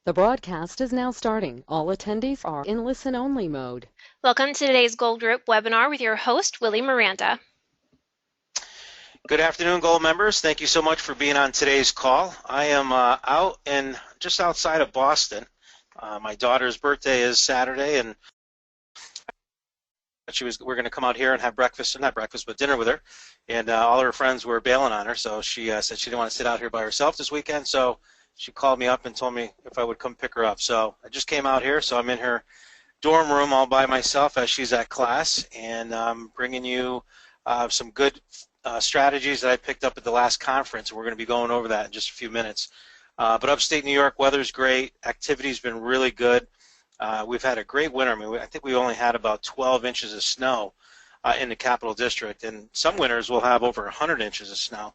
The broadcast is now starting. All attendees are in listen-only mode. Welcome to today's Gold Group webinar with your host, Willie Miranda. Good afternoon, Gold members. Thank you so much for being on today's call. I am out in just outside of Boston. My daughter's birthday is Saturday, and we're going to come out here and have breakfast, not breakfast, but dinner with her. And all her friends were bailing on her, so she said she didn't want to sit out here by herself this weekend. So she called me up and told me if I would come pick her up. So I just came out here, so I'm in her dorm room all by myself as she's at class, and I'm bringing you some good strategies that I picked up at the last conference. We're going to be going over that in just a few minutes. But upstate New York, weather's great. Activity's been really good. We've had a great winter. I mean, I think we only had about 12 inches of snow in the Capital District, and some winters will have over 100 inches of snow.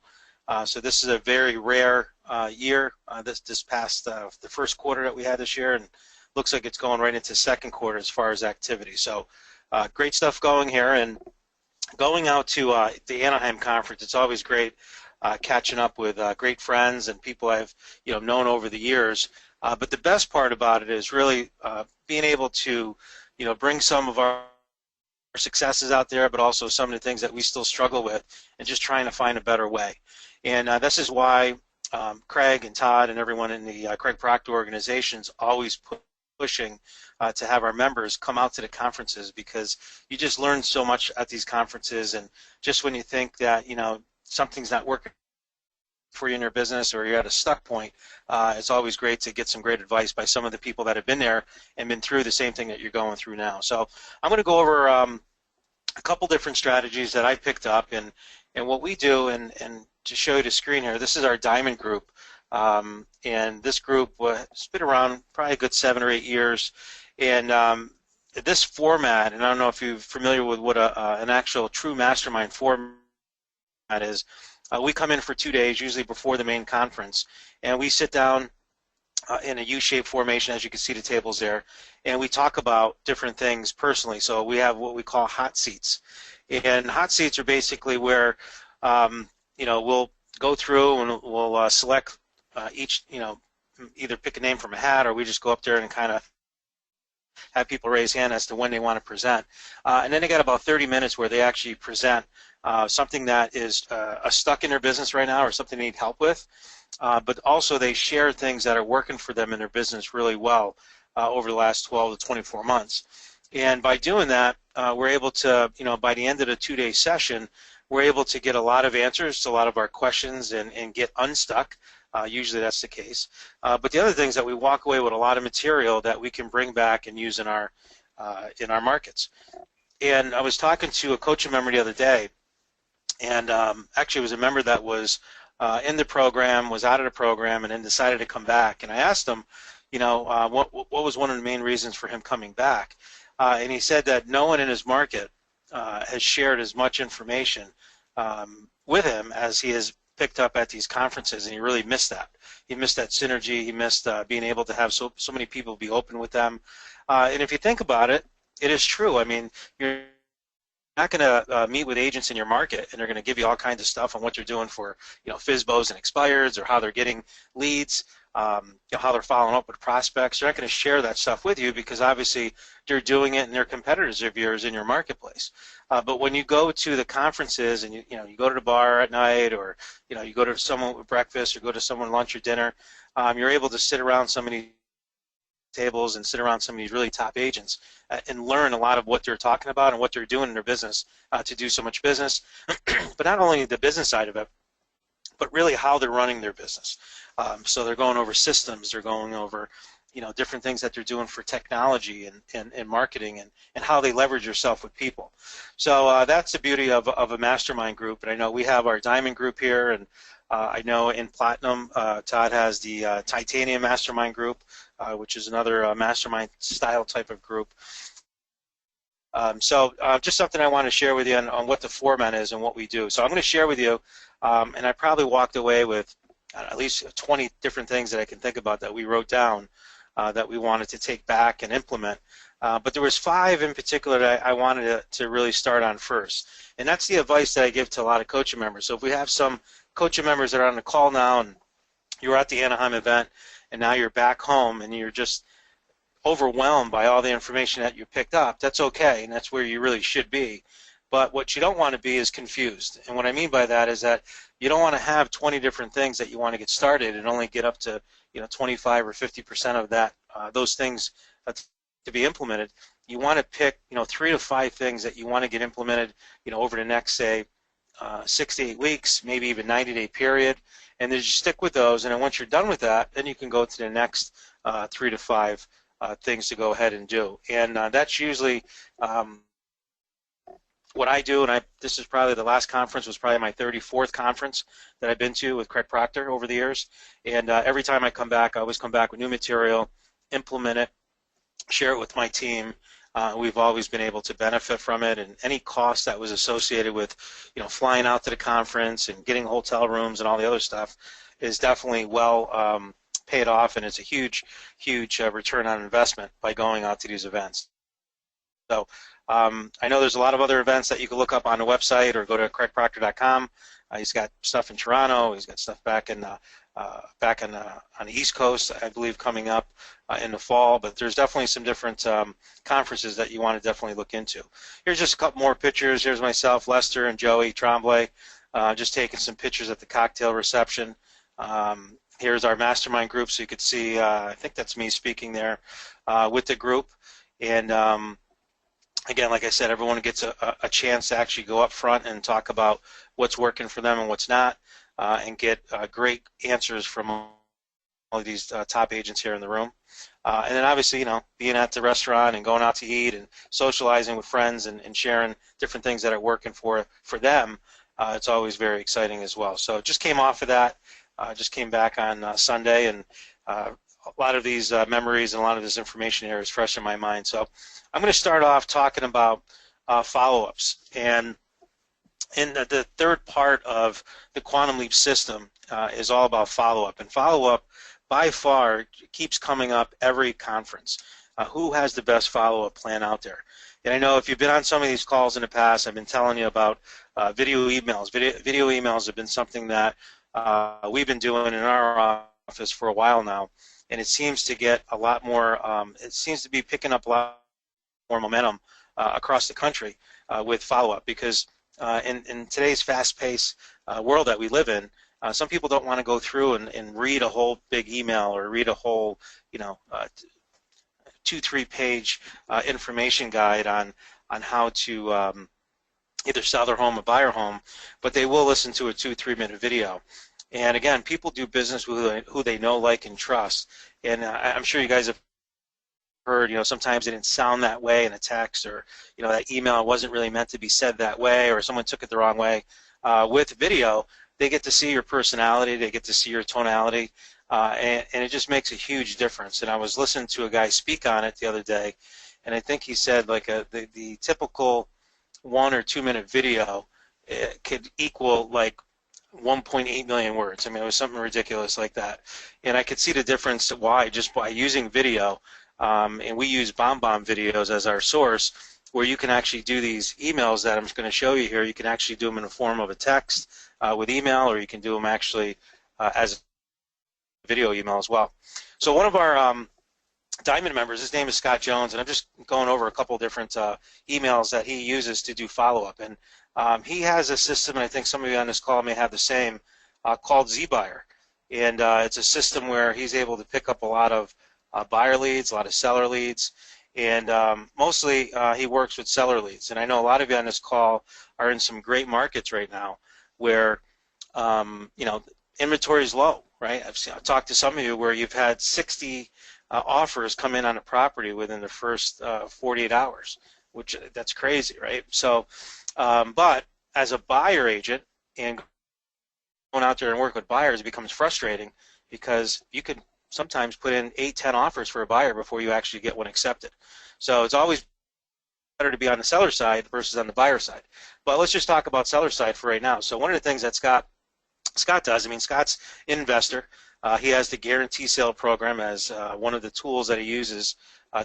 So this is a very rare year. This past the first quarter that we had this year, and looks like it's going right into second quarter as far as activity. So great stuff going here. And going out to the Anaheim conference, it's always great catching up with great friends and people I've known over the years. But the best part about it is really being able to bring some of our successes out there, but also some of the things that we still struggle with, and just trying to find a better way. And this is why Craig and Todd and everyone in the Craig Proctor organizations always pushing to have our members come out to the conferences, because you just learn so much at these conferences. And just when you think that something's not working for you in your business, or you're at a stuck point, it's always great to get some great advice by some of the people that have been there and been through the same thing that you're going through now. So I'm going to go over a couple different strategies that I picked up, and what we do. And to show you the screen here, this is our Diamond Group. And this group has been around probably a good 7 or 8 years. And this format, and I don't know if you're familiar with what an actual true mastermind format is, we come in for 2 days, usually before the main conference, and we sit down in a U-shaped formation, as you can see the tables there, and we talk about different things personally. So we have what we call hot seats. And hot seats are basically where we'll go through and we'll select each, either pick a name from a hat, or we just go up there and kind of have people raise hand as to when they want to present. And then they got about 30 minutes where they actually present something that is stuck in their business right now, or something they need help with. But also they share things that are working for them in their business really well over the last 12 to 24 months. And by doing that, we're able to, by the end of the 2-day session, we're able to get a lot of answers to a lot of our questions and get unstuck. Usually that's the case. But the other thing is that we walk away with a lot of material that we can bring back and use in our markets. And I was talking to a coaching member the other day, and actually it was a member that was in the program, was out of the program, and then decided to come back. And I asked him, what was one of the main reasons for him coming back? And he said that no one in his market has shared as much information with him as he has picked up at these conferences, and he really missed that. He missed that synergy. He missed being able to have so many people be open with them. And if you think about it, it is true. I mean, you're not going to meet with agents in your market, and they're going to give you all kinds of stuff on what they're doing for FSBOs and expireds, or how they're getting leads, how they're following up with prospects. They're not going to share that stuff with you, because obviously they're doing it and they're competitors of yours in your marketplace. But when you go to the conferences and you go to the bar at night, or you go to someone with breakfast, or go to someone lunch or dinner, you're able to sit around some of these tables and sit around some of these really top agents and learn a lot of what they're talking about and what they're doing in their business to do so much business. But not only the business side of it, but really how they're running their business. So they're going over systems, they're going over different things that they're doing for technology and marketing, and how they leverage yourself with people. So that's the beauty of a mastermind group. And I know we have our Diamond group here, and I know in Platinum, Todd has the Titanium Mastermind group, which is another mastermind style type of group. So just something I want to share with you on what the format is and what we do. So I'm going to share with you, and I probably walked away with at least 20 different things that I can think about that we wrote down that we wanted to take back and implement. But there was 5 in particular that I wanted to really start on first. And that's the advice that I give to a lot of coaching members. So if we have some coaching members that are on the call now, and you were at the Anaheim event, and now you're back home and you're just overwhelmed by all the information that you picked up, that's okay, and that's where you really should be. But what you don't want to be is confused. And what I mean by that is that you don't want to have 20 different things that you want to get started and only get up to 25 or 50% of that those things to be implemented. You want to pick 3 to 5 things that you want to get implemented over the next, say, 6 to 8 weeks, maybe even 90-day period, and then you stick with those. And then once you're done with that, then you can go to the next 3 to 5 things to go ahead and do. And that's usually what I do. And this is probably the last conference, was probably my 34th conference that I've been to with Craig Proctor over the years. And every time I come back, I always come back with new material, implement it, share it with my team. We've always been able to benefit from it, and any cost that was associated with flying out to the conference and getting hotel rooms and all the other stuff is definitely well paid off, and it's a huge return on investment by going out to these events. So I know there's a lot of other events that you can look up on the website or go to craigproctor.com. He's got stuff in Toronto. He's got stuff back on the East Coast, I believe, coming up in the fall. But there's definitely some different conferences that you want to definitely look into. Here's just a couple more pictures. Here's myself, Lester, and Joey Tremblay, just taking some pictures at the cocktail reception. Here's our mastermind group, so you could see, I think that's me speaking there with the group. And again, like I said, everyone gets a chance to actually go up front and talk about what's working for them and what's not, and get great answers from all of these top agents here in the room. And then obviously, being at the restaurant and going out to eat and socializing with friends and sharing different things that are working for them, it's always very exciting as well. So just came off of that. Just came back on Sunday, and a lot of these memories and a lot of this information here is fresh in my mind. So I'm going to start off talking about follow-ups. And in the third part of the Quantum Leap system is all about follow-up. And follow-up, by far, keeps coming up every conference. Who has the best follow-up plan out there? And I know if you've been on some of these calls in the past, I've been telling you about video emails. Video emails have been something that we've been doing in our office for a while now, and it seems to get a lot more, it seems to be picking up a lot more momentum across the country with follow-up, because in today's fast-paced world that we live in, some people don't want to go through and read a whole big email or read a whole, 2-3 page information guide on how to either sell their home or buy their home, but they will listen to a 2-3 minute video. And again, people do business with who they know, like, and trust. And I'm sure you guys have heard, sometimes it didn't sound that way in a text, or, that email wasn't really meant to be said that way, or someone took it the wrong way. With video, they get to see your personality, they get to see your tonality, and it just makes a huge difference. And I was listening to a guy speak on it the other day, and I think he said, like, the typical 1 or 2 minute video could equal like 1.8 million words. I mean, it was something ridiculous like that. And I could see the difference why, just by using video, and we use BombBomb videos as our source, where you can actually do these emails that I'm just going to show you here. You can actually do them in the form of a text with email, or you can do them actually as a video email as well. So one of our Diamond members, his name is Scott Jones, and I'm just going over a couple different emails that he uses to do follow-up. And he has a system, and I think some of you on this call may have the same, called ZBuyer. And it's a system where he's able to pick up a lot of buyer leads, a lot of seller leads, and mostly he works with seller leads. And I know a lot of you on this call are in some great markets right now where inventory is low, right? I've talked to some of you where you've had 60 offers come in on a property within the first 48 hours, which that's crazy, right? So, but as a buyer agent and going out there and work with buyers, it becomes frustrating because you could sometimes put in 8-10 offers for a buyer before you actually get one accepted. So it's always better to be on the seller side versus on the buyer side. But let's just talk about seller side for right now. So one of the things that Scott does, I mean, Scott's an investor. He has the guarantee sale program as one of the tools that he uses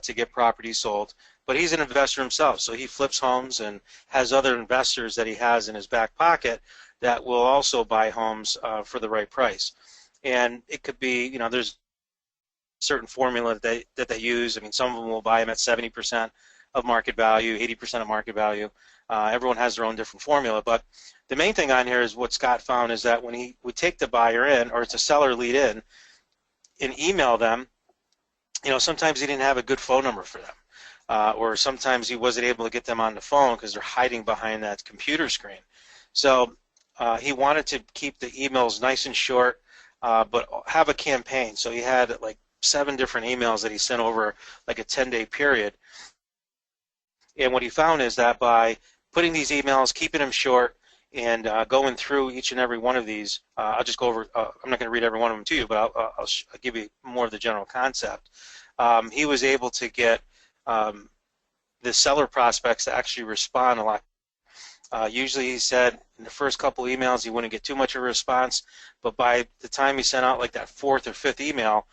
to get properties sold. But he's an investor himself, so he flips homes and has other investors that he has in his back pocket that will also buy homes for the right price. And it could be, there's certain formula that they use. I mean, some of them will buy them at 70% of market value, 80% of market value. Everyone has their own different formula, but the main thing on here is what Scott found is that when he would take the buyer in, or it's a seller lead in, and email them, sometimes he didn't have a good phone number for them, or sometimes he wasn't able to get them on the phone because they're hiding behind that computer screen. So he wanted to keep the emails nice and short, but have a campaign. So he had like 7 different emails that he sent over like a 10-day period. And what he found is that by putting these emails, keeping them short, and going through each and every one of these, I'll just go over, I'm not going to read every one of them to you, but I'll give you more of the general concept. He was able to get the seller prospects to actually respond a lot. Usually he said in the first couple emails he wouldn't get too much of a response, but by the time he sent out like that 4th or 5th email,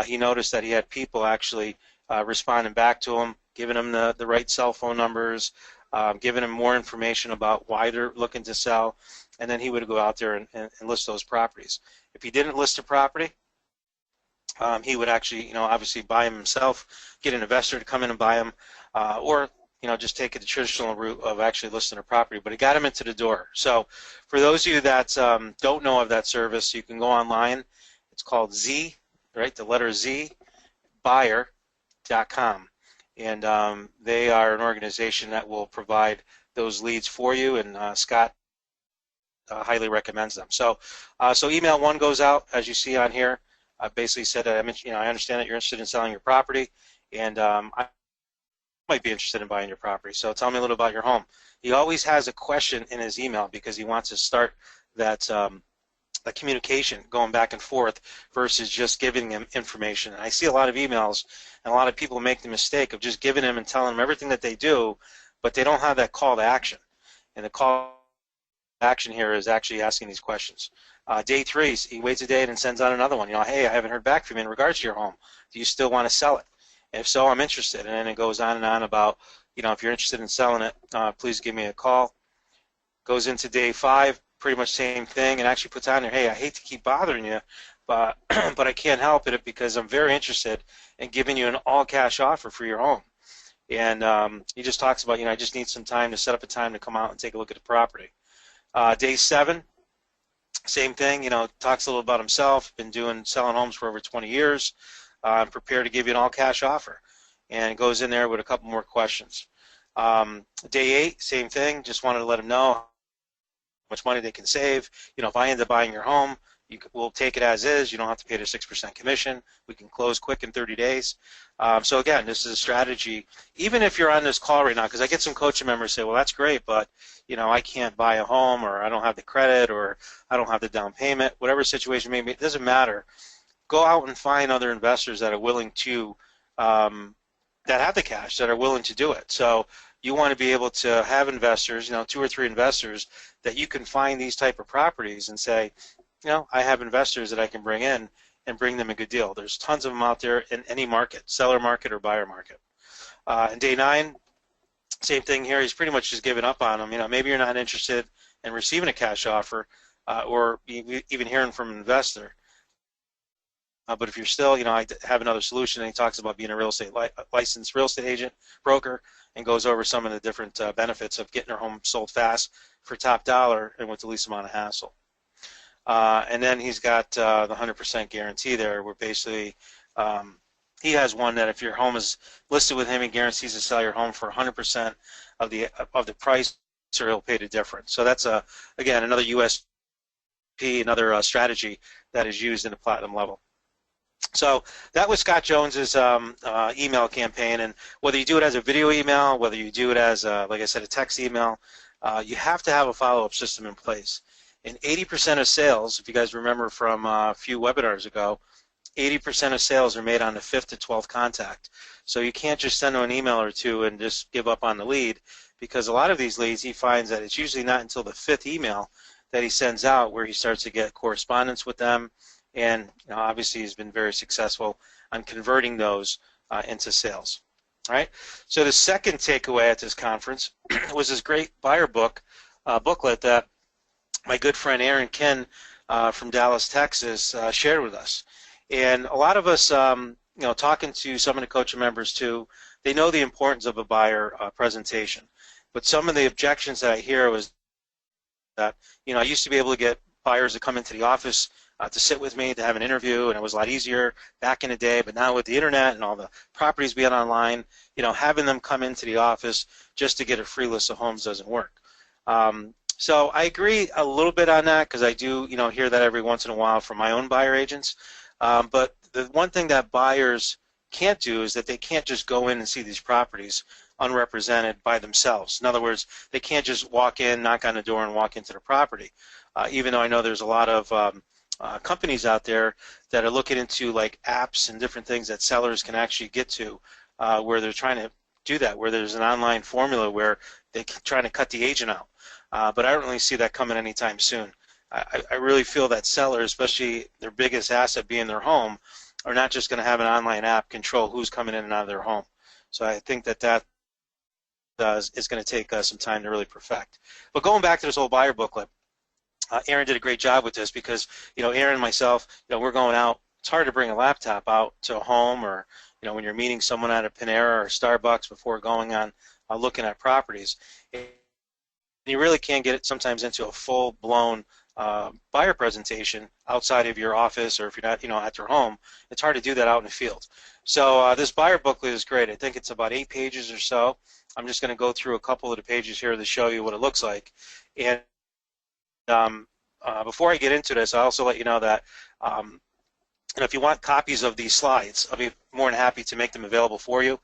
he noticed that he had people actually responding back to him, giving him the right cell phone numbers, giving him more information about why they're looking to sell, and then he would go out there and list those properties. If he didn't list a property, he would actually, obviously buy them himself, get an investor to come in and buy them, or just take the traditional route of actually listing a property. But it got him into the door. So for those of you that don't know of that service, you can go online. It's called Z, right? The letter Z, buyer.com. And they are an organization that will provide those leads for you, and Scott highly recommends them. So email 1 goes out, as you see on here. I basically said, I understand that you're interested in selling your property, and I might be interested in buying your property. So tell me a little about your home. He always has a question in his email because he wants to start that communication going back and forth versus just giving them information. And I see a lot of emails, and a lot of people make the mistake of just giving them and telling them everything that they do, but they don't have that call to action. And the call to action here is actually asking these questions. Day 3, he waits a day and then sends out another one. Hey, I haven't heard back from you in regards to your home. Do you still want to sell it? And if so, I'm interested. And then it goes on and on about, if you're interested in selling it, please give me a call. Goes into day 5, pretty much same thing, and actually puts on there, hey, I hate to keep bothering you, but I can't help it because I'm very interested in giving you an all-cash offer for your home. And he just talks about, I just need some time to set up a time to come out and take a look at the property. Day 7, same thing, talks a little about himself, been selling homes for over 20 years, prepared to give you an all-cash offer, and goes in there with a couple more questions. Day 8, same thing, just wanted to let him know how much money they can save. If I end up buying your home, we'll take it as is. You don't have to pay the 6% commission. We can close quick in 30 days. So again, this is a strategy. Even if you're on this call right now, because I get some coaching members say, well, that's great, but I can't buy a home, or I don't have the credit, or I don't have the down payment, whatever situation may be, it doesn't matter. Go out and find other investors that are willing to, that have the cash, that are willing to do it. So you want to be able to have investors, 2 or 3 investors that you can find these type of properties and say, I have investors that I can bring in and bring them a good deal. There's tons of them out there in any market, seller market or buyer market. And day 9, same thing here. He's pretty much just given up on them. Maybe you're not interested in receiving a cash offer or even hearing from an investor. But if you're still, I have another solution. And he talks about being a licensed real estate agent, broker, and goes over some of the different benefits of getting your home sold fast for top dollar and with the least amount of hassle. And then he's got the 100% guarantee there, where basically he has one that if your home is listed with him, he guarantees to sell your home for 100% of the price, or he'll pay the difference. So that's again another USP, another strategy that is used in the platinum level. So that was Scott Jones's email campaign, and whether you do it as a video email, whether you do it as, like I said, a text email, you have to have a follow-up system in place. And 80% of sales, if you guys remember from a few webinars ago, 80% of sales are made on the 5th to 12th contact. So you can't just send them an email or 2 and just give up on the lead, because a lot of these leads, he finds that it's usually not until the 5th email that he sends out where he starts to get correspondence with them. And obviously he's been very successful on converting those into sales. All right. So the second takeaway at this conference was this great buyer booklet that my good friend Aaron Ken from Dallas, Texas, shared with us. And a lot of us, talking to some of the coaching members too, they know the importance of a buyer presentation. But some of the objections that I hear was that, I used to be able to get buyers to come into the office to sit with me, to have an interview, and it was a lot easier back in the day. But now with the internet and all the properties being online, having them come into the office just to get a free list of homes doesn't work. So I agree a little bit on that, because I do, hear that every once in a while from my own buyer agents. But the one thing that buyers can't do is that they can't just go in and see these properties unrepresented by themselves. In other words, they can't just walk in, knock on the door, and walk into the property. Even though I know there's a lot of companies out there that are looking into like apps and different things that sellers can actually get to, where they're trying to do that, where there's an online formula where they're trying to cut the agent out. But I don't really see that coming anytime soon. I really feel that sellers, especially their biggest asset being their home, are not just going to have an online app control who's coming in and out of their home. So I think that is going to take some time to really perfect. But going back to this whole buyer booklet, Aaron did a great job with this, because Aaron and myself, we're going out. It's hard to bring a laptop out to a home, or when you're meeting someone at a Panera or Starbucks before going on looking at properties. And you really can't get it sometimes into a full-blown buyer presentation outside of your office, or if you're not at your home. It's hard to do that out in the field. So this buyer booklet is great. I think it's about 8 pages or so. I'm just going to go through a couple of the pages here to show you what it looks like. And before I get into this, I also let you know that if you want copies of these slides, I'll be more than happy to make them available for you.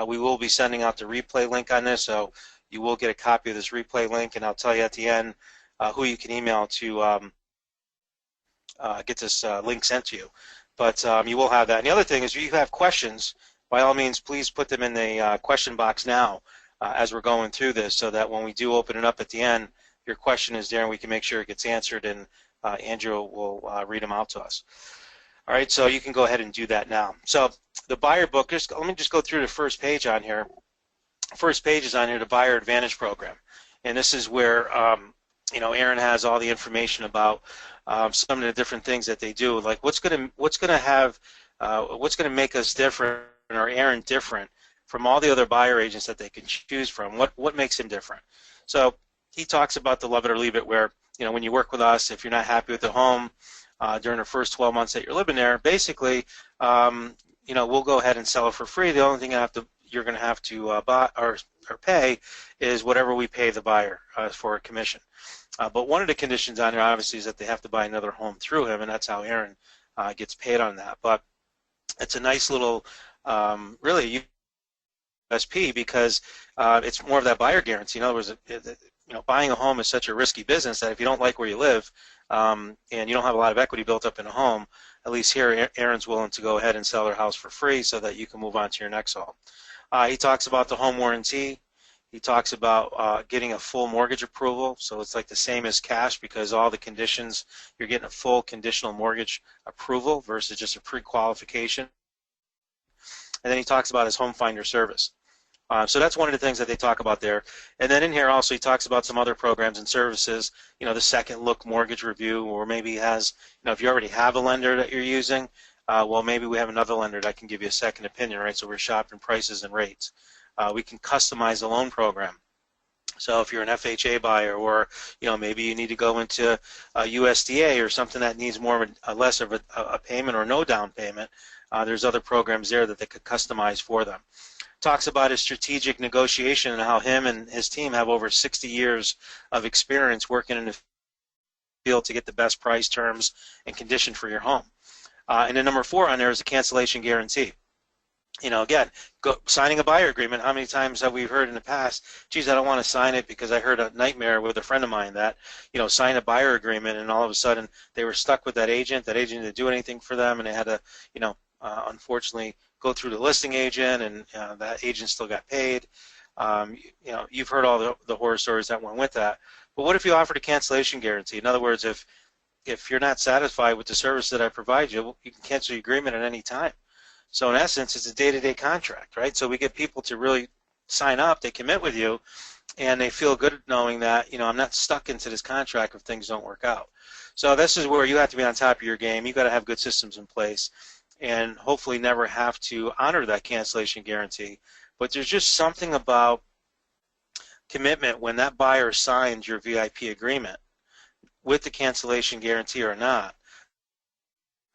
We will be sending out the replay link on this, so you will get a copy of this replay link, and I'll tell you at the end who you can email to get this link sent to you. But you will have that. And the other thing is, if you have questions, by all means, please put them in the question box now as we're going through this, so that when we do open it up at the end, your question is there and we can make sure it gets answered, and Andrew will read them out to us. All right, so you can go ahead and do that now. So the buyer book, let me just go through the first page on here. First page is on here, the Buyer Advantage Program. And this is where Aaron has all the information about some of the different things that they do, like what's going to make us different, or Aaron different from all the other buyer agents that they can choose from. What makes him different? So he talks about the love it or leave it, where when you work with us, if you're not happy with the home during the first 12 months that you're living there, basically we'll go ahead and sell it for free. The only thing you're going to have to buy or pay is whatever we pay the buyer for a commission. But one of the conditions on there, obviously, is that they have to buy another home through him, and that's how Aaron gets paid on that. But it's a nice little, really, USP, because it's more of that buyer guarantee. In other words, buying a home is such a risky business that if you don't like where you live and you don't have a lot of equity built up in a home, at least here Aaron's willing to go ahead and sell their house for free so that you can move on to your next home. He talks about the home warranty. He talks about getting a full mortgage approval, so it's like the same as cash, because all the conditions, you're getting a full conditional mortgage approval versus just a pre-qualification. And then he talks about his home finder service. So that's one of the things that they talk about there. And then in here also he talks about some other programs and services, the second look mortgage review, or maybe he has, if you already have a lender that you're using, well, maybe we have another lender that can give you a second opinion, right? So we're shopping prices and rates. We can customize the loan program. So if you're an FHA buyer, or maybe you need to go into USDA or something that needs more of less of a payment or no down payment, there's other programs there that they could customize for them. Talks about his strategic negotiation and how him and his team have over 60 years of experience working in the field to get the best price, terms, and condition for your home. And then number 4 on there is the cancellation guarantee. Again, signing a buyer agreement. How many times have we heard in the past, geez, I don't want to sign it because I heard a nightmare with a friend of mine that, signed a buyer agreement, and all of a sudden they were stuck with that agent. That agent didn't do anything for them, and they had to, unfortunately, go through the listing agent, and that agent still got paid. You've heard all the horror stories that went with that. But what if you offered a cancellation guarantee? In other words, if you're not satisfied with the service that I provide you, you can cancel your agreement at any time. So in essence, it's a day-to-day contract, right? So we get people to really sign up, they commit with you, and they feel good knowing that, I'm not stuck into this contract if things don't work out. So this is where you have to be on top of your game. You've got to have good systems in place. and hopefully never have to honor that cancellation guarantee. But there's just something about commitment when that buyer signs your VIP agreement with the cancellation guarantee or not,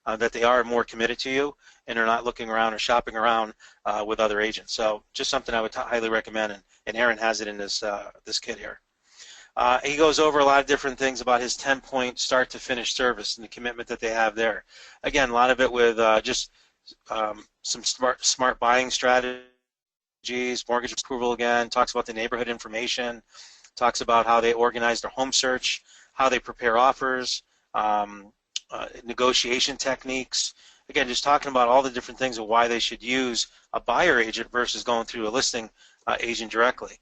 that they are more committed to you and are not looking around or shopping around with other agents. So just something I would highly recommend, and Aaron has it in this kit here. He goes over a lot of different things about his 10-point start to finish service and the commitment that they have there. Again, a lot of it with just some smart buying strategies, mortgage approval again, talks about the neighborhood information, talks about how they organize their home search, how they prepare offers, negotiation techniques. Again, just talking about all the different things of why they should use a buyer agent versus going through a listing agent directly.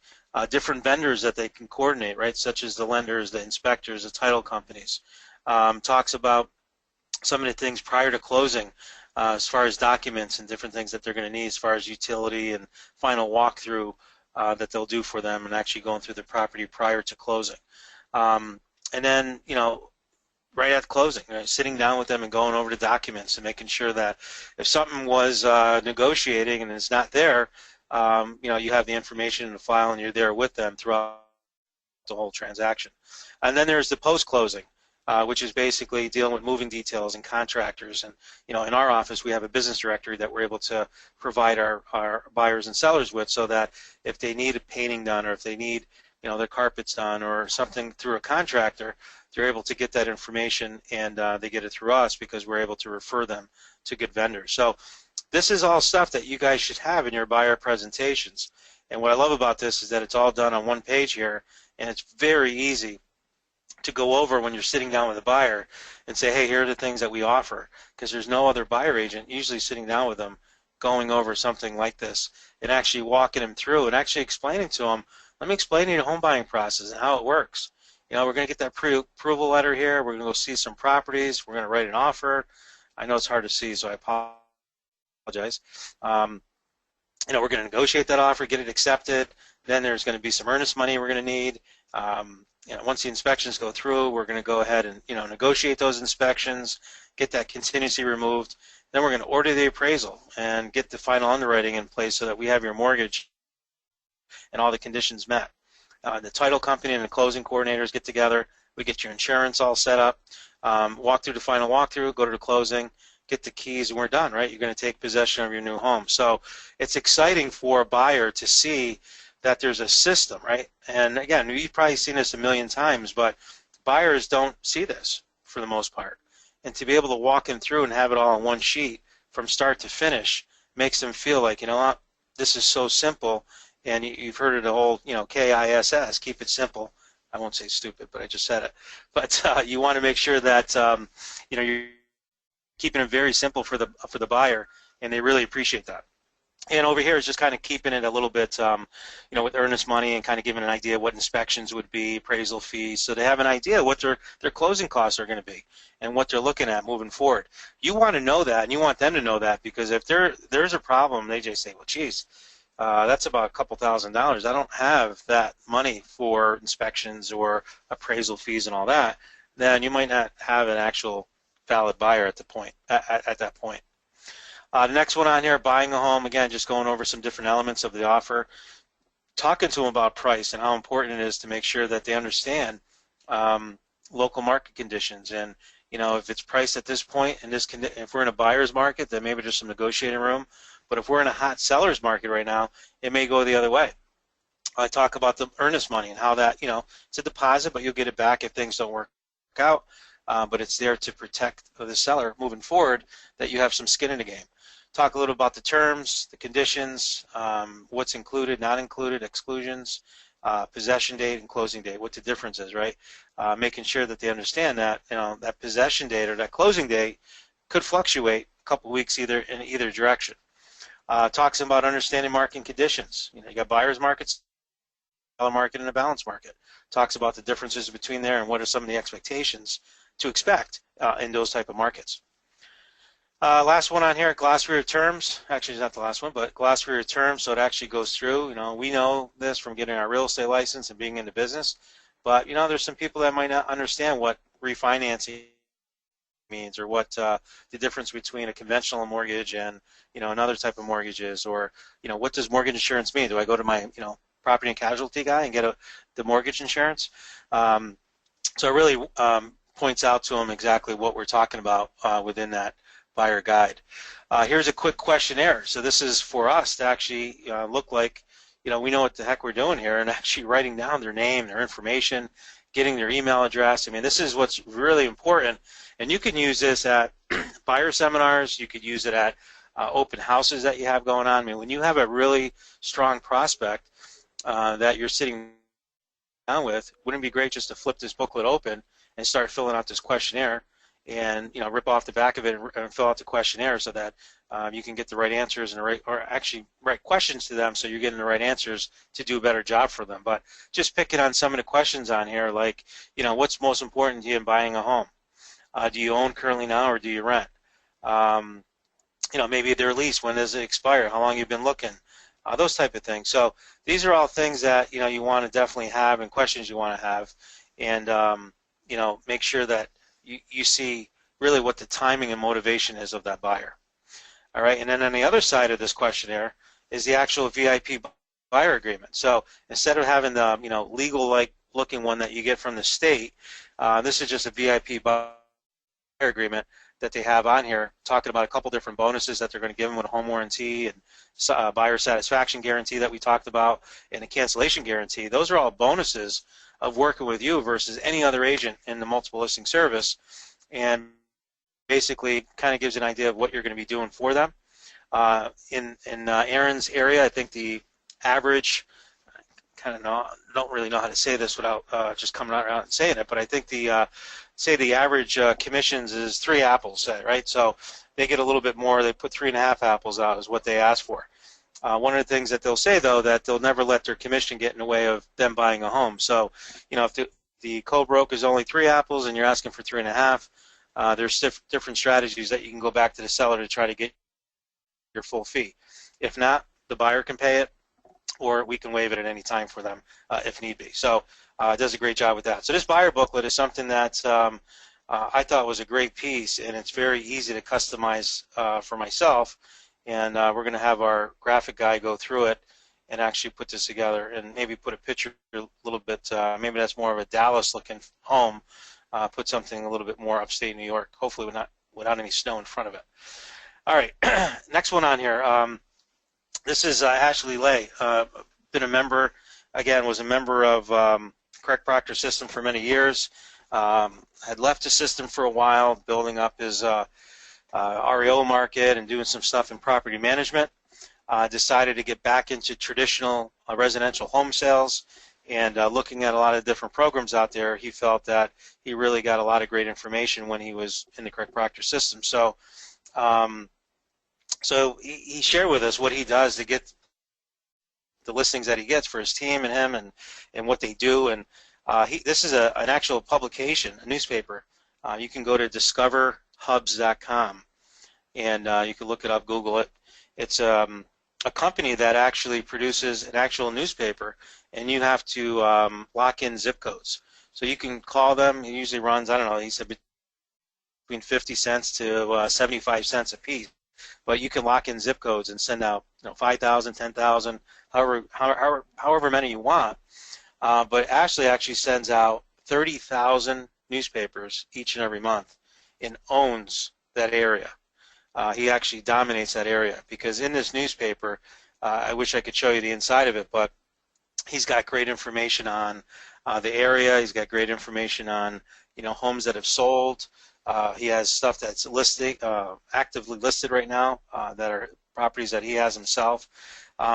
Different vendors that they can coordinate, right, such as the lenders, the inspectors, the title companies. Talks about some of the things prior to closing as far as documents and different things that they're going to need as far as utility and final walkthrough that they'll do for them and actually going through the property prior to closing. And then, right at closing, sitting down with them and going over the documents and making sure that if something was negotiating and it's not there, you have the information in the file and you're there with them throughout the whole transaction. And then there's the post-closing, which is basically dealing with moving details and contractors. And in our office we have a business directory that we're able to provide our buyers and sellers with, so that if they need a painting done or if they need their carpets done or something through a contractor, they're able to get that information, and they get it through us because we're able to refer them to good vendors. So this is all stuff that you guys should have in your buyer presentations. And what I love about this is that it's all done on one page here, and it's very easy to go over when you're sitting down with a buyer and say, hey, here are the things that we offer, because there's no other buyer agent usually sitting down with them going over something like this and actually walking them through and actually explaining to them, let me explain to you the home buying process and how it works. We're going to get that pre-approval letter here. We're going to go see some properties. We're going to write an offer. I know it's hard to see, so I apologize. We're going to negotiate that offer, get it accepted. Then there's going to be some earnest money we're going to need. Once the inspections go through, we're going to go ahead and negotiate those inspections, get that contingency removed. Then we're going to order the appraisal and get the final underwriting in place so that we have your mortgage and all the conditions met. The title company and the closing coordinators get together. We get your insurance all set up, walk through the final walkthrough, go to the closing, get the keys, and we're done, right? You're going to take possession of your new home. So it's exciting for a buyer to see that there's a system, right? And again, you've probably seen this a million times, but buyers don't see this for the most part. And to be able to walk them through and have it all on one sheet from start to finish makes them feel like, what, this is so simple. And you've heard of the whole, KISS, keep it simple. I won't say stupid, but I just said it. But you want to make sure that you're keeping it very simple for the buyer, and they really appreciate that. And over here is just kind of keeping it a little bit, with earnest money and kind of giving an idea what inspections would be, appraisal fees, so they have an idea what their closing costs are going to be and what they're looking at moving forward. You want to know that, and you want them to know that, because if there's a problem, they just say, well, geez, that's about a couple $1,000s. I don't have that money for inspections or appraisal fees and all that. Then you might not have an actual valid buyer at that point. The next one on here, buying a home. Again, just going over some different elements of the offer, talking to them about price and how important it is to make sure that they understand local market conditions. And if it's priced at this point, and if we're in a buyer's market, then maybe there's some negotiating room. But if we're in a hot seller's market right now, it may go the other way. I talk about the earnest money and how that, it's a deposit, but you'll get it back if things don't work out. But it's there to protect the seller moving forward, that you have some skin in the game. Talk a little about the terms, the conditions, what's included, not included, exclusions, possession date and closing date, what the difference is, right? Making sure that they understand that, that possession date or that closing date could fluctuate a couple weeks in either direction. Talks about understanding market conditions. You got buyer's markets, seller market, and a balance market. Talks about the differences between there and what are some of the expectations to expect in those type of markets. Last one on here, glossary of terms. Actually, it's not the last one, but glossary of terms, so it actually goes through. We know this from getting our real estate license and being in the business, but there's some people that might not understand what refinancing means, or what the difference between a conventional mortgage and another type of mortgage is, or what does mortgage insurance mean? Do I go to my property and casualty guy and get the mortgage insurance? So it really points out to them exactly what we're talking about within that buyer guide. Here's a quick questionnaire. So this is for us to actually look like we know what the heck we're doing here, and actually writing down their name, their information, getting their email address. I mean, this is what's really important, and you can use this at buyer seminars. You could use it at open houses that you have going on. I mean, when you have a really strong prospect that you're sitting down with, wouldn't it be great just to flip this booklet open and start filling out this questionnaire, and rip off the back of it and fill out the questionnaire so that you can get the right answers and or actually right questions to them, so you're getting the right answers to do a better job for them. But just picking on some of the questions on here, like what's most important to you in buying a home? Do you own currently now, or do you rent? Maybe their lease, when does it expire? How long you've been looking? Those type of things. So these are all things that you want to definitely have, and questions you want to have, and make sure that you see really what the timing and motivation is of that buyer. All right, and then on the other side of this questionnaire is the actual VIP buyer agreement. So instead of having the legal-like looking one that you get from the state, this is just a VIP buyer agreement that they have on here, talking about a couple different bonuses that they're going to give them with a home warranty and buyer satisfaction guarantee that we talked about, and a cancellation guarantee. Those are all bonuses of working with you versus any other agent in the multiple listing service, and basically kind of gives an idea of what you're going to be doing for them. In Aaron's area, I think the average, don't really know how to say this without just coming out and saying it, but I think say the average commissions is 3 apples, right? So they get a little bit more. They put 3.5 apples out is what they ask for. One of the things that they'll say, though, that they'll never let their commission get in the way of them buying a home. So, if the co-broke is only 3 apples and you're asking for 3.5, there's different strategies that you can go back to the seller to try to get your full fee. If not, the buyer can pay it, or we can waive it at any time for them if need be. So it does a great job with that. So this buyer booklet is something that I thought was a great piece, and it's very easy to customize for myself. And we're going to have our graphic guy go through it and actually put this together, and maybe put a picture a little bit, maybe that's more of a Dallas-looking home, put something a little bit more upstate New York, hopefully without any snow in front of it. All right, next one on here. This is Ashley Lay. Been a member, again, was a member of Correct Proctor system for many years. Had left the system for a while, building up his REO market and doing some stuff in property management. Decided to get back into traditional residential home sales, and looking at a lot of different programs out there, he felt that he really got a lot of great information when he was in the Correct Proctor system. So he shared with us what he does to get the listings that he gets for his team and him, and what they do. And this is an actual publication, a newspaper. You can go to discoverhubs.com, and you can look it up, Google it. It's a company that actually produces an actual newspaper, and you have to lock in zip codes. So you can call them. He usually runs, I don't know, he said between 50 cents to 75 cents a piece. But you can lock in zip codes and send out 5,000, 10,000, however many you want. But Ashley actually sends out 30,000 newspapers each and every month, and owns that area. He actually dominates that area, because in this newspaper, I wish I could show you the inside of it, but he's got great information on the area. He's got great information on homes that have sold. He has stuff that's actively listed right now that are properties that he has himself.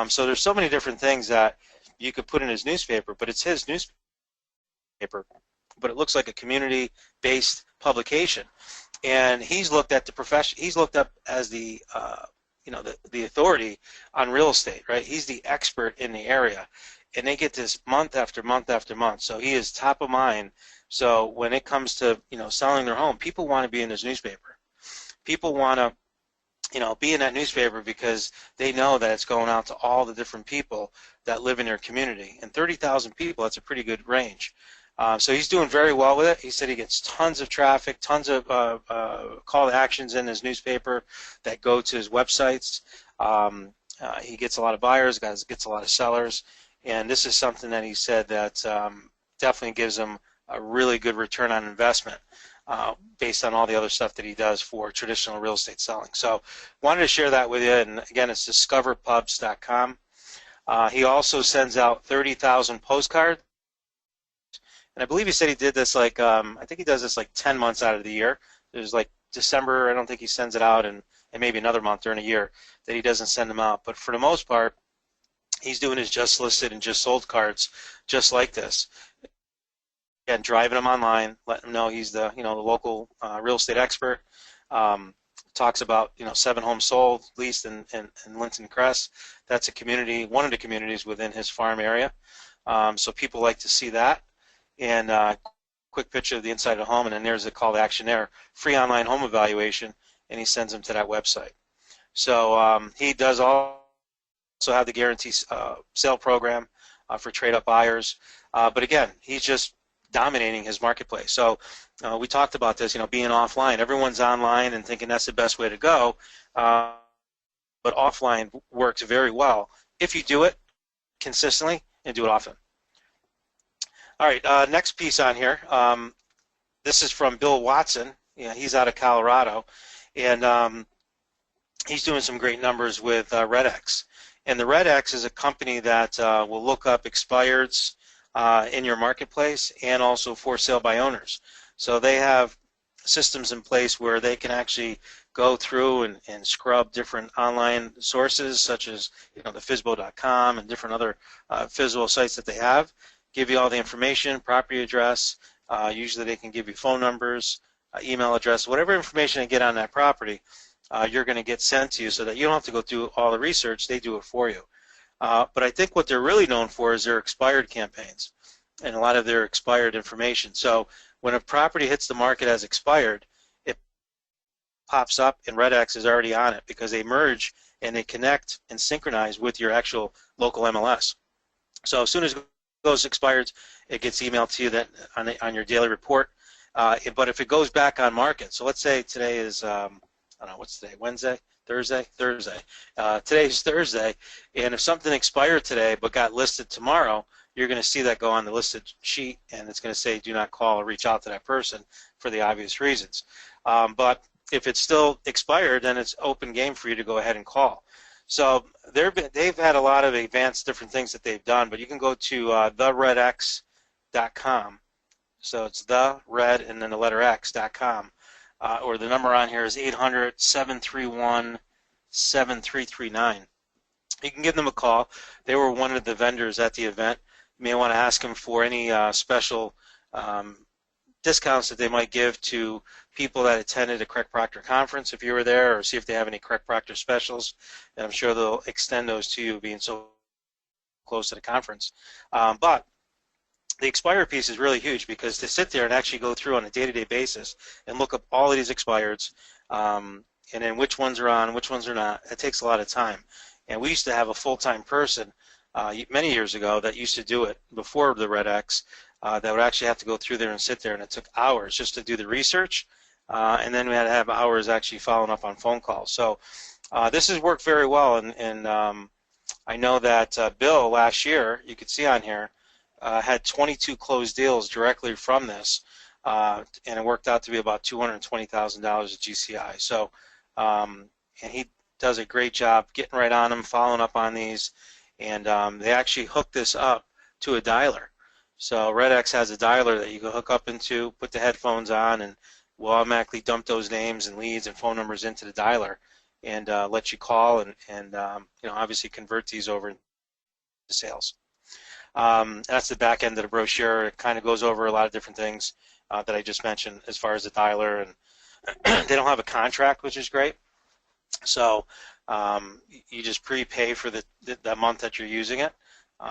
So there's so many different things that you could put in his newspaper, but it's his newspaper, but it looks like a community-based publication. And he's looked at the profession. He's looked up as the the authority on real estate, right? He's the expert in the area, and they get this month after month after month. So he is top of mind. So when it comes to selling their home, people want to be in this newspaper. People want to be in that newspaper because they know that it's going out to all the different people that live in their community. And 30,000 people, that's a pretty good range. So he's doing very well with it. He said he gets tons of traffic, tons of call to actions in his newspaper that go to his websites. He gets a lot of buyers, gets a lot of sellers, and this is something that he said that definitely gives him a really good return on investment based on all the other stuff that he does for traditional real estate selling. So wanted to share that with you, and again, it's discoverpubs.com. He also sends out 30,000 postcards. And I believe he said he did this like, I think he does this like 10 months out of the year. There's like December, I don't think he sends it out, and maybe another month during a year that he doesn't send them out. But for the most part, he's doing his just listed and just sold cards just like this. And driving them online, letting him know he's the, the local real estate expert. Talks about, 7 homes sold, leased in Linton Crest. That's a community, one of the communities within his farm area. So people like to see that. And quick picture of the inside of the home, and then there's a call to action there, free online home evaluation, and he sends them to that website. So he does also have the guarantee sale program for trade-up buyers. But again, he's just dominating his marketplace. So we talked about this, being offline. Everyone's online and thinking that's the best way to go, but offline works very well if you do it consistently and do it often. All right, next piece on here. This is from Bill Watson. He's out of Colorado, and he's doing some great numbers with RedX. And the RedX is a company that will look up expireds in your marketplace and also for sale by owners. So they have systems in place where they can actually go through and scrub different online sources such as the FSBO.com and different other FSBO sites that they have. Give you all the information, property address. Usually they can give you phone numbers, email address, whatever information they get on that property, you're going to get sent to you so that you don't have to go through all the research. They do it for you. But I think what they're really known for is their expired campaigns and a lot of their expired information. So when a property hits the market as expired, it pops up and RedX is already on it because they merge and they connect and synchronize with your actual local MLS. So as soon as goes expired, it gets emailed to you that on your daily report. But if it goes back on market, so let's say today is I don't know, what's today, Wednesday, Thursday? Today's Thursday, and if something expired today but got listed tomorrow, you're going to see that go on the listed sheet, and it's going to say do not call or reach out to that person for the obvious reasons. But if it's still expired, then it's open game for you to go ahead and call. So they've had a lot of advanced different things that they've done, but you can go to theredx.com. So it's the red and then the letter x.com, or the number on here is 800-731-7339. You can give them a call. They were one of the vendors at the event. You may want to ask them for any special discounts that they might give to people that attended a Craig Proctor conference if you were there, or see if they have any Craig Proctor specials, and I'm sure they'll extend those to you being so close to the conference. But the expired piece is really huge because to sit there and actually go through on a day-to-day basis and look up all of these expireds and then which ones are on, which ones are not, it takes a lot of time. And we used to have a full-time person many years ago that used to do it before the RedX that would actually have to go through there and sit there, and it took hours just to do the research, and then we had to have hours actually following up on phone calls. So this has worked very well, and I know that Bill last year, you could see on here, had 22 closed deals directly from this, and it worked out to be about $220,000 at GCI. So, and he does a great job getting right on them, following up on these, and they actually hook this up to a dialer. So RedX has a dialer that you can hook up into, put the headphones on, and will automatically dump those names and leads and phone numbers into the dialer, and let you call and obviously convert these over to sales. That's the back end of the brochure. It kind of goes over a lot of different things that I just mentioned as far as the dialer, and they don't have a contract, which is great. So you just prepay for the month that you're using it.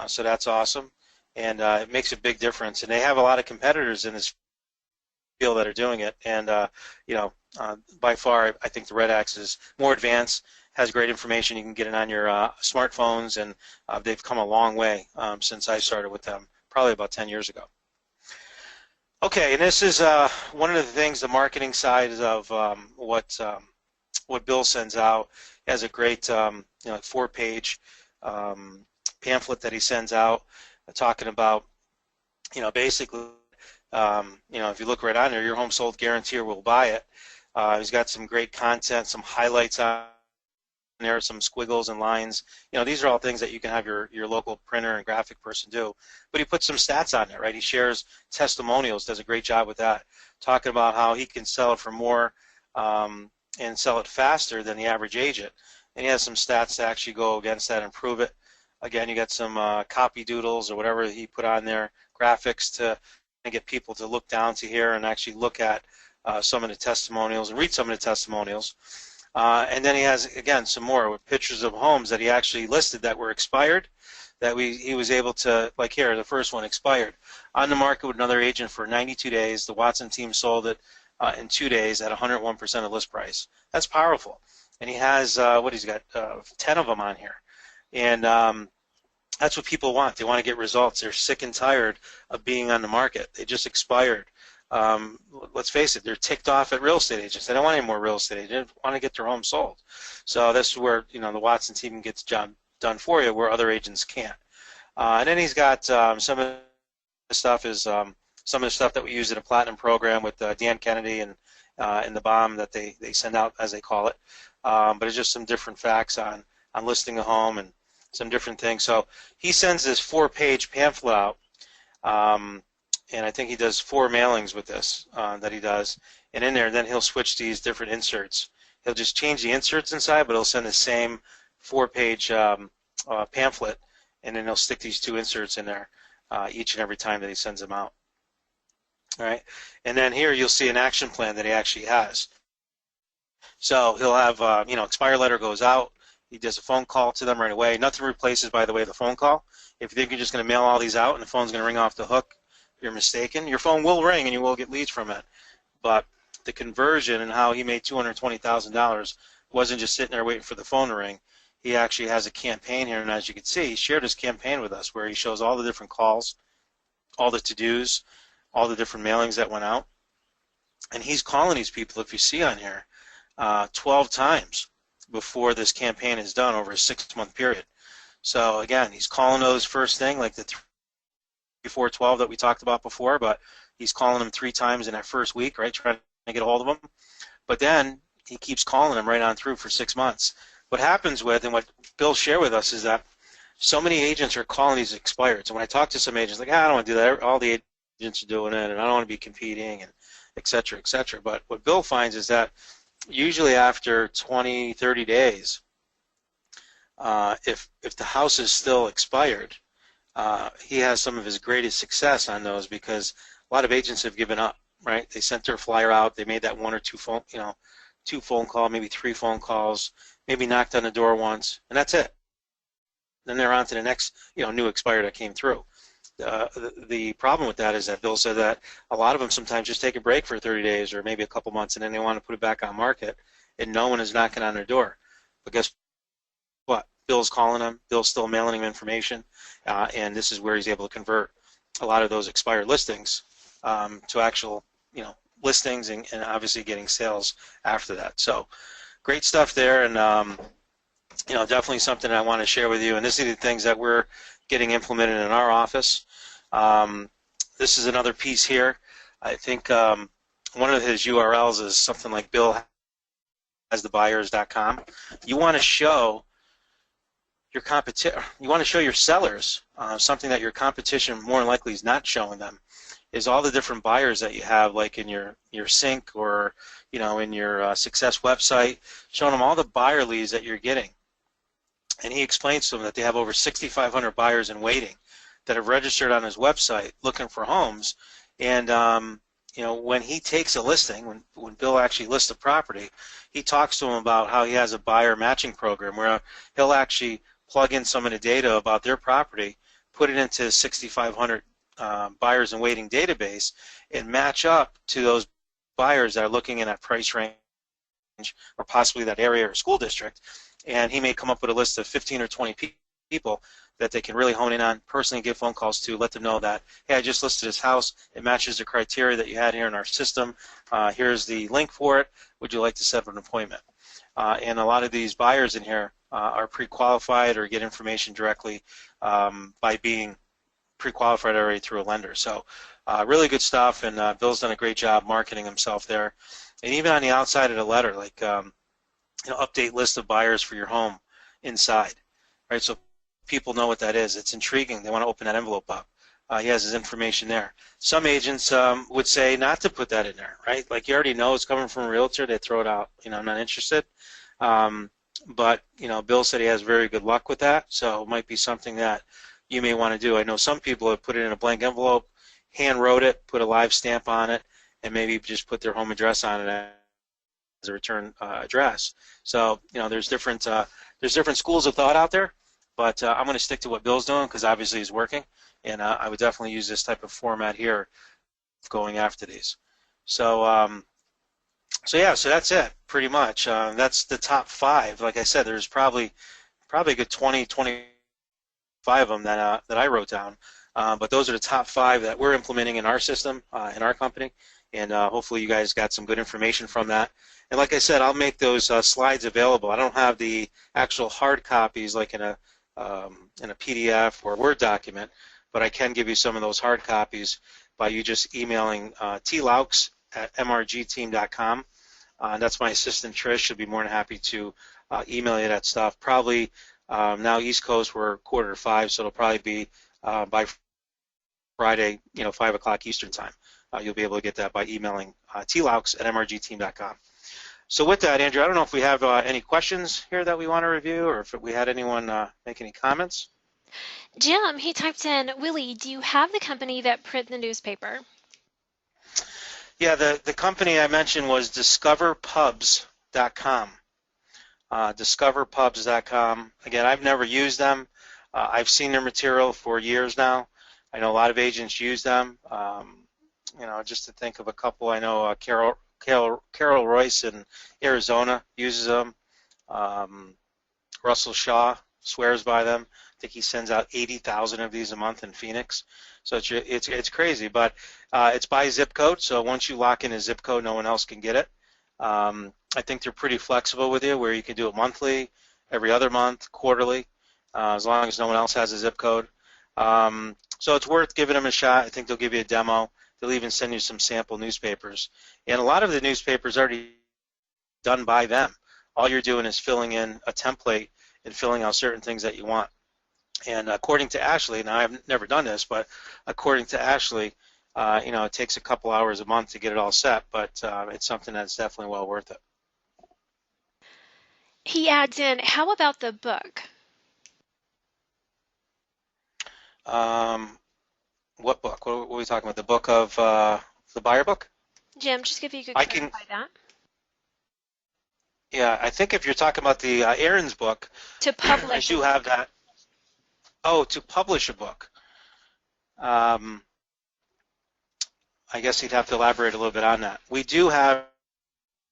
So that's awesome, and it makes a big difference. And they have a lot of competitors in this field that are doing it, and by far I think the RedX is more advanced, has great information. You can get it on your smartphones, and they've come a long way since I started with them, probably about 10 years ago. Okay, and this is one of the things, the marketing side of what Bill sends out. He has a great 4-page pamphlet that he sends out talking about, basically, if you look right on there, your home sold guaranteer will buy it. He's got some great content, some highlights on there, some squiggles and lines. These are all things that you can have your local printer and graphic person do. But he puts some stats on there, right? He shares testimonials, does a great job with that, talking about how he can sell it for more and sell it faster than the average agent. And he has some stats to actually go against that and prove it. Again, you got some copy doodles or whatever he put on there, graphics to get people to look down to here and actually look at some of the testimonials and read some of the testimonials. And then he has, again, some more with pictures of homes that he actually listed that were expired, that he was able to, like here, the first one expired. On the market with another agent for 92 days. The Watson team sold it in 2 days at 101% of list price. That's powerful. And he has, he's got 10 of them on here. And that's what people want. They want to get results. They're sick and tired of being on the market. They just expired. Let's face it, they're ticked off at real estate agents. They don't want any more real estate agents. They want to get their home sold. So this is where the Watson team gets the job done for you, where other agents can't. And then he's got some of the stuff is some of the stuff that we use in a platinum program with Dan Kennedy and the bomb that they send out, as they call it. But it's just some different facts on listing a home and some different things. So he sends this 4-page pamphlet out. And I think he does 4 mailings with this that he does. And in there, then he'll switch these different inserts. He'll just change the inserts inside, but he'll send the same 4-page pamphlet, and then he'll stick these 2 inserts in there each and every time that he sends them out. All right. And then here you'll see an action plan that he actually has. So he'll have, expire letter goes out. He does a phone call to them right away. Nothing replaces, by the way, the phone call. If you think you're just going to mail all these out and the phone's going to ring off the hook, you're mistaken. Your phone will ring and you will get leads from it. But the conversion and how he made $220,000 wasn't just sitting there waiting for the phone to ring. He actually has a campaign here, and as you can see, he shared his campaign with us where he shows all the different calls, all the to-dos, all the different mailings that went out. And he's calling these people, if you see on here, 12 times before this campaign is done over a 6-month period. So again, he's calling those first thing, like the 412 that we talked about before, but he's calling them 3 times in that first week, right, trying to get a hold of them. But then he keeps calling them right on through for 6 months. What happens with, and what Bill shared with us, is that so many agents are calling these expired. So when I talk to some agents, like, I don't want to do that. All the agents are doing it, and I don't want to be competing, and et cetera, et cetera. But what Bill finds is that usually after 20, 30 days, if the house is still expired, he has some of his greatest success on those, because a lot of agents have given up, right? They sent their flyer out, they made that 1 or 2 phone, 2 phone calls, maybe 3 phone calls, maybe knocked on the door once, and that's it. Then they're on to the next, new expired that came through. The problem with that is that Bill said that a lot of them sometimes just take a break for 30 days or maybe a couple months, and then they want to put it back on market, and no one is knocking on their door. But guess what? Bill's calling them. Bill's still mailing them information, and this is where he's able to convert a lot of those expired listings to actual, listings, and obviously getting sales after that. So great stuff there, and definitely something I want to share with you. And this is the things that we're getting implemented in our office. This is another piece here. I think one of his URLs is something like billhasthebuyers.com. You want to show your competition. You want to show your sellers something that your competition more than likely is not showing them. Is all the different buyers that you have, like in your sync or in your success website, showing them all the buyer leads that you're getting. And he explains to them that they have over 6,500 buyers in waiting that have registered on his website looking for homes. And when he takes a listing, when Bill actually lists a property, he talks to them about how he has a buyer matching program where he'll actually plug in some of the data about their property, put it into 6,500 buyers in waiting database, and match up to those buyers that are looking in that price range or possibly that area or school district. And he may come up with a list of 15 or 20 people that they can really hone in on, personally give phone calls to, let them know that, hey, I just listed this house. It matches the criteria that you had here in our system. Here's the link for it. Would you like to set up an appointment? And a lot of these buyers in here are pre-qualified or get information directly by being pre-qualified already through a lender. So really good stuff, and Bill's done a great job marketing himself there. And even on the outside of the letter, like update list of buyers for your home inside, right? So people know what that is. It's intriguing. They want to open that envelope up. He has his information there. Some agents would say not to put that in there, right? Like you already know it's coming from a realtor. They throw it out. I'm not interested. But Bill said he has very good luck with that, so it might be something that you may want to do. I know some people have put it in a blank envelope, hand wrote it, put a live stamp on it, and maybe just put their home address on it as a return address. So there's different schools of thought out there, but I'm going to stick to what Bill's doing because obviously he's working, and I would definitely use this type of format here going after these. So so that's it pretty much. That's the top 5. Like I said, there's probably a good 20, 25 of them that I wrote down. But those are the top 5 that we're implementing in our system, in our company, and hopefully you guys got some good information from that. And like I said, I'll make those slides available. I don't have the actual hard copies like in a PDF or Word document, but I can give you some of those hard copies by you just emailing tlaux@mrgteam.com. That's my assistant Trish. She'll be more than happy to email you that stuff. Probably now East Coast we're 4:45, so it'll probably be by Friday, 5 o'clock Eastern time. You'll be able to get that by emailing tlaux@mrgteam.com. So with that, Andrew, I don't know if we have any questions here that we want to review, or if we had anyone make any comments. Jim, he typed in, Willie, do you have the company that print the newspaper? Yeah, the company I mentioned was discoverpubs.com. Discoverpubs.com. Again, I've never used them. I've seen their material for years now. I know a lot of agents use them. Just to think of a couple, I know Carol Royce in Arizona uses them. Russell Shaw swears by them. I think he sends out 80,000 of these a month in Phoenix. So it's crazy, but it's by zip code. So once you lock in a zip code, no one else can get it. I think they're pretty flexible with you, where you can do it monthly, every other month, quarterly, as long as no one else has a zip code. So it's worth giving them a shot. I think they'll give you a demo. They'll even send you some sample newspapers. And a lot of the newspapers are already done by them. All you're doing is filling in a template and filling out certain things that you want. And according to Ashley, now I've never done this, but according to Ashley, it takes a couple hours a month to get it all set, but it's something that's definitely well worth it. He adds in, how about the book? What book? What are we talking about? The book of the buyer book? Jim, just if you could clarify that. Yeah, I think if you're talking about the Aaron's book, to publish. I do have that. Oh, to publish a book. I guess you'd have to elaborate a little bit on that. We do have,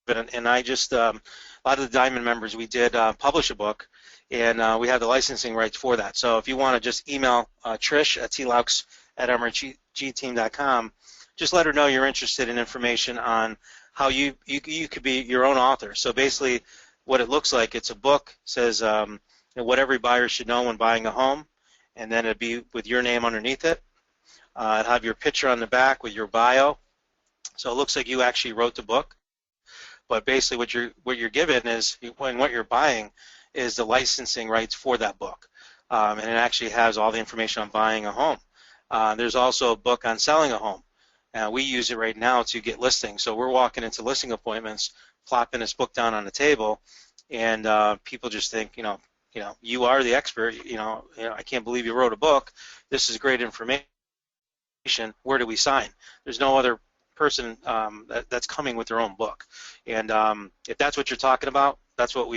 and I just, a lot of the Diamond members, we did publish a book, and we have the licensing rights for that. So if you want to just email Trish at tlaux@mrgteam.com, just let her know you're interested in information on how you could be your own author. So basically what it looks like, it's a book, says what every buyer should know when buying a home, and then it'd be with your name underneath it. It'd have your picture on the back with your bio. So it looks like you actually wrote the book. But basically what you're given is, when what you're buying is the licensing rights for that book. And it actually has all the information on buying a home. There's also a book on selling a home. We use it right now to get listings. So we're walking into listing appointments, plopping this book down on the table, and people just think, you are the expert. I can't believe you wrote a book. This is great information. Where do we sign? There's no other person that's coming with their own book. And if that's what you're talking about, that's what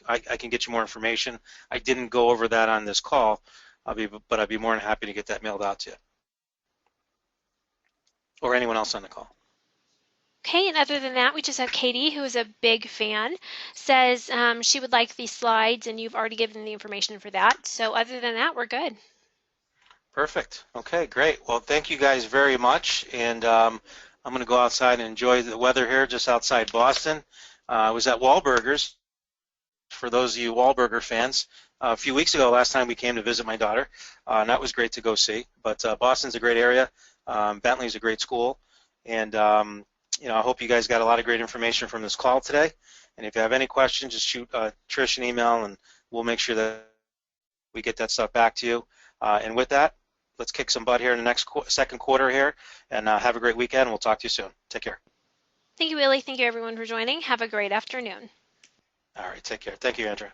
I can get you more information. I didn't go over that on this call, but I'd be more than happy to get that mailed out to you, or anyone else on the call. Okay, and other than that, we just have Katie, who is a big fan, says she would like these slides, and you've already given the information for that. So other than that, we're good. Perfect. Okay, great. Well, thank you guys very much, and I'm going to go outside and enjoy the weather here just outside Boston. I was at Wahlburgers, for those of you Wahlburger fans, a few weeks ago, last time we came to visit my daughter, and that was great to go see. But Boston's a great area. Bentley's a great school, and I hope you guys got a lot of great information from this call today. And if you have any questions, just shoot Trish an email, and we'll make sure that we get that stuff back to you. And with that, let's kick some butt here in the next second quarter here, and have a great weekend. We'll talk to you soon. Take care. Thank you, Willie. Thank you, everyone, for joining. Have a great afternoon. All right, take care. Thank you, Andrea.